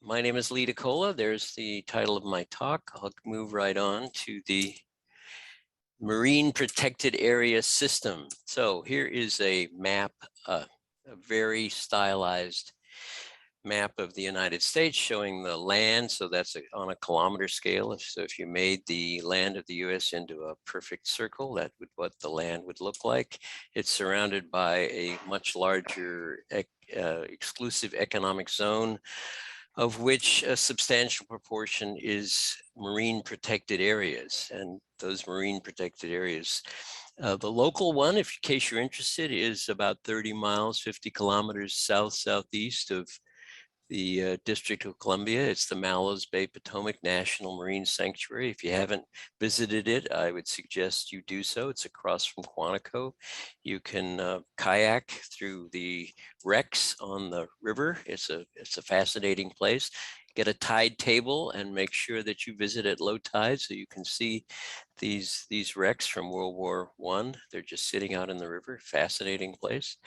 My name is Lee DeCola. There's the title of my talk. I'll move right on to the Marine Protected Area System. So here is a map, a very stylized map of the United States showing the land. So that's on a kilometer scale. So if you made the land of the US into a perfect circle, that would what the land would look like. It's surrounded by a much larger exclusive economic zone, of which a substantial proportion is marine protected areas. And those marine protected areas, the local one, in case you're interested, is about 30 miles, 50 kilometers southeast of the District of Columbia. It's the Mallows Bay Potomac National Marine Sanctuary. If you haven't visited it, I would suggest you do so. It's across from Quantico. You can kayak through the wrecks on the river. It's a fascinating place. Get a tide table and make sure that you visit at low tide so you can see these wrecks from World War I. They're just sitting out in the river. Fascinating place.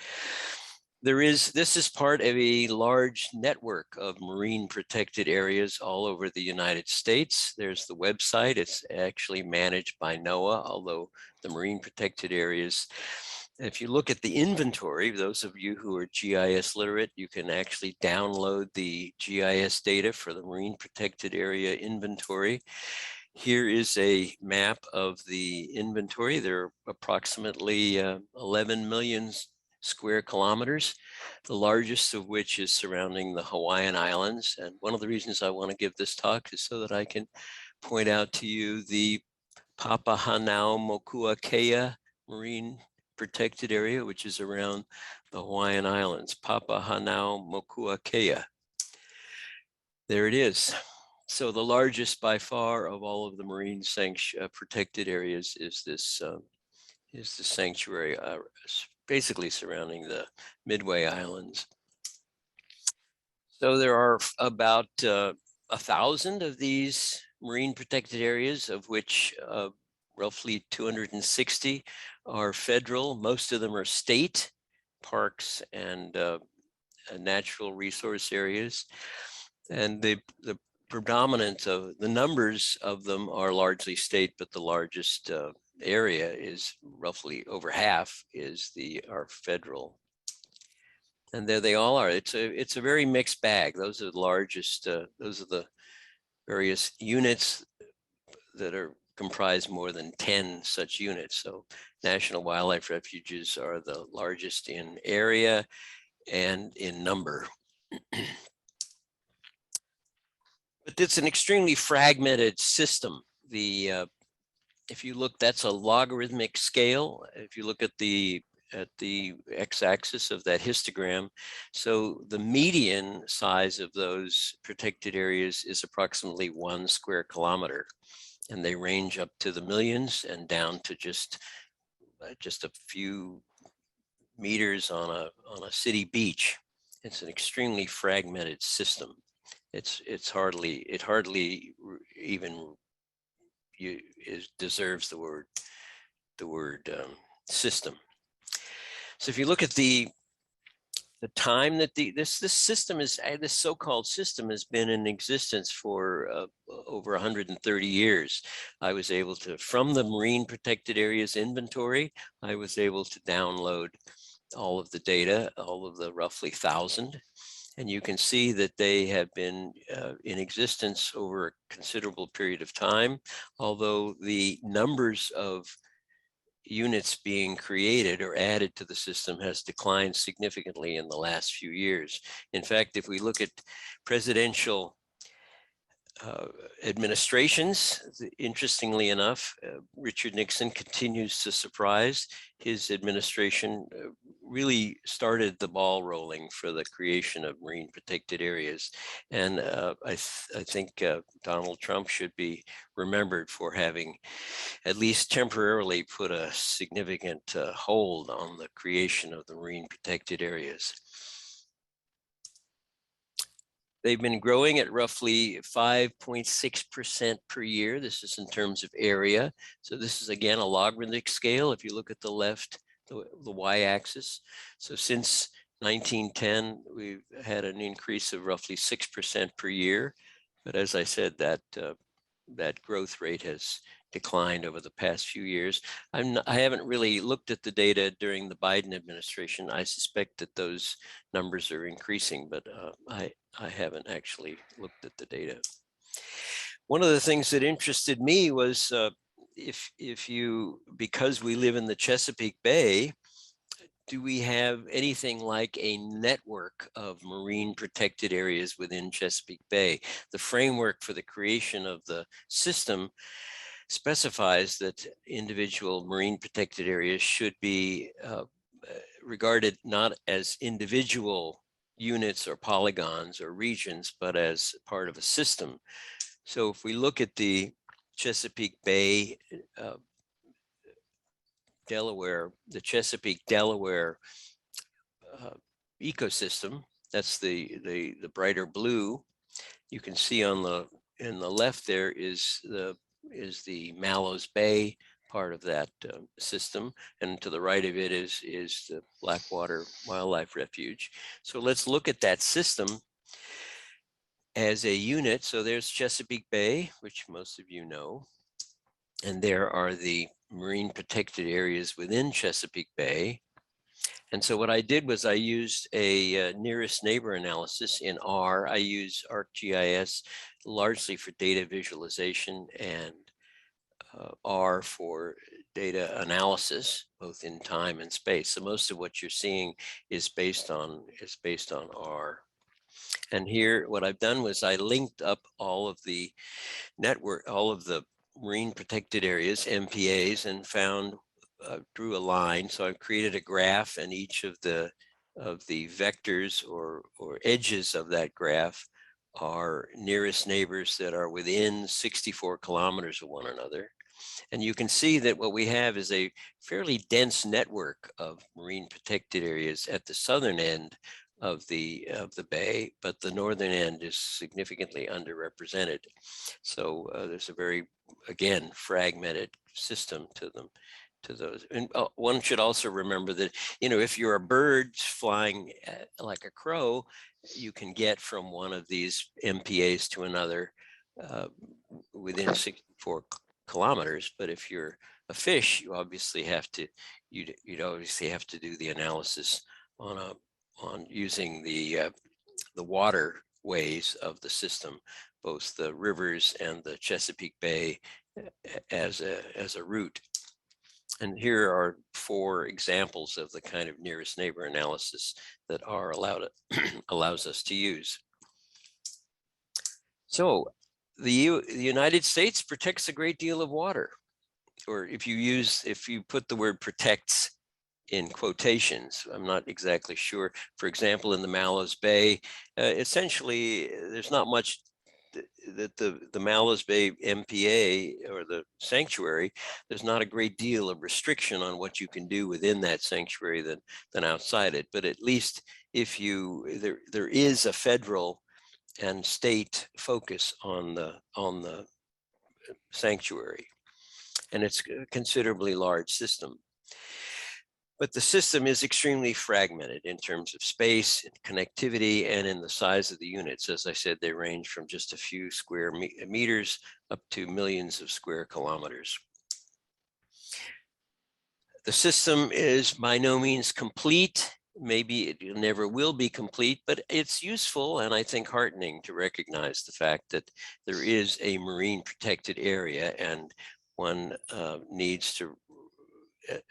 This is part of a large network of marine protected areas all over the United States. There's the website. It's actually managed by NOAA, although the marine protected areas, if you look at the inventory, those of you who are GIS literate, you can actually download the GIS data for the marine protected area inventory. Here is a map of the inventory. There are approximately 11 million square kilometers, the largest of which is surrounding the Hawaiian Islands. And one of the reasons I want to give this talk is so that I can point out to you the Papahanaumokuakea Marine Protected Area, which is around the Hawaiian Islands. Papahanaumokuakea. There it is. So the largest by far of all of the marine protected areas is this the sanctuary, basically surrounding the Midway Islands. So there are about 1,000 of these marine protected areas, of which roughly 260 are federal. Most of them are state parks and natural resource areas. And the predominant of the numbers of them are largely state, but the largest area is roughly over half are federal. And there they all are. It's a very mixed bag. Those are the largest, those are the various units that comprise more than 10 such units. So National Wildlife Refuges are the largest in area and in number. But it's an extremely fragmented system. If you look, that's a logarithmic scale. If you look at the x-axis of that histogram, so the median size of those protected areas is approximately 1 square kilometer, and they range up to the millions and down to just a few meters on a city beach. It's an extremely fragmented system. It hardly even deserves the word system. So if you look at the time that this so-called system has been in existence for over 130 years, I was able to, from the marine protected areas inventory, I was able to download all of the data, all of the roughly 1,000. And you can see that they have been in existence over a considerable period of time, although the numbers of units being created or added to the system has declined significantly in the last few years. In fact, if we look at presidential administrations, interestingly enough, Richard Nixon continues to surprise. His administration really started the ball rolling for the creation of marine protected areas. And I think Donald Trump should be remembered for having at least temporarily put a significant hold on the creation of the marine protected areas. They've been growing at roughly 5.6% per year. This is in terms of area. So this is, again, a logarithmic scale. If you look at the left, the y-axis. So since 1910, we've had an increase of roughly 6% per year. But as I said, that growth rate has declined over the past few years. I haven't really looked at the data during the Biden administration. I suspect that those numbers are increasing, but I haven't actually looked at the data. One of the things that interested me was because we live in the Chesapeake Bay, do we have anything like a network of marine protected areas within Chesapeake Bay? The framework for the creation of the system specifies that individual marine protected areas should be regarded not as individual units or polygons or regions, but as part of a system. So if we look at the Chesapeake Bay, Delaware, the Chesapeake Delaware ecosystem, that's the brighter blue. You can see in the left there is the Mallows Bay part of that system, and to the right of it is the Blackwater Wildlife Refuge. So let's look at that system as a unit. So there's Chesapeake Bay, which most of you know, and there are the marine protected areas within Chesapeake Bay. And so what I did was I used a nearest neighbor analysis in R. I use ArcGIS largely for data visualization, and R for data analysis, both in time and space. So most of what you're seeing is based on R. And here, what I've done was I linked up all of the marine protected areas, MPAs, and drew a line. So I've created a graph, and each of the vectors or edges of that graph are nearest neighbors that are within 64 kilometers of one another. And you can see that what we have is a fairly dense network of marine protected areas at the southern end of the bay, but the northern end is significantly underrepresented. So there's a very, again, fragmented system to those. And one should also remember that, if you're a bird flying like a crow, you can get from one of these MPAs to another within 64 kilometers. But if you're a fish, you obviously have to do the analysis on using the waterways of the system, both the rivers and the Chesapeake Bay as a route. And here are 4 examples of the kind of nearest neighbor analysis that R allows us to use. So the United States protects a great deal of water, or if you put the word protects in quotations, I'm not exactly sure. For example, in the Mallows Bay, essentially there's not much that the Mallows Bay MPA or the sanctuary, there's not a great deal of restriction on what you can do within that sanctuary than outside it. But at least if there is a federal and state focus on the sanctuary, and it's a considerably large system. But the system is extremely fragmented in terms of space, and connectivity, and in the size of the units. As I said, they range from just a few square meters up to millions of square kilometers. The system is by no means complete. Maybe it never will be complete, but it's useful and I think heartening to recognize the fact that there is a marine protected area, and one needs to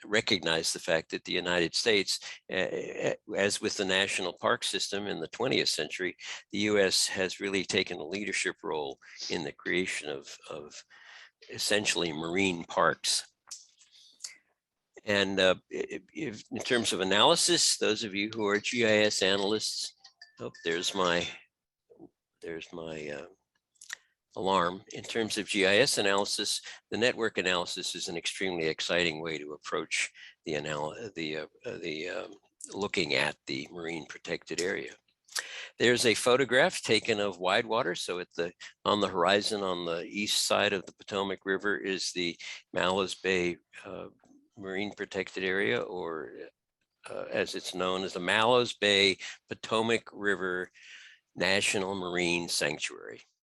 recognize the fact that the United States, as with the national park system in the 20th century, the US has really taken a leadership role in the creation of essentially marine parks. And in terms of analysis, those of you who are GIS analysts, there's my alarm. In terms of GIS analysis, the network analysis is an extremely exciting way to approach looking at the marine protected area. There's a photograph taken of Widewater. So on the horizon on the east side of the Potomac River is the Mallows Bay Marine Protected Area, or as it's known as the Mallows Bay Potomac River National Marine Sanctuary.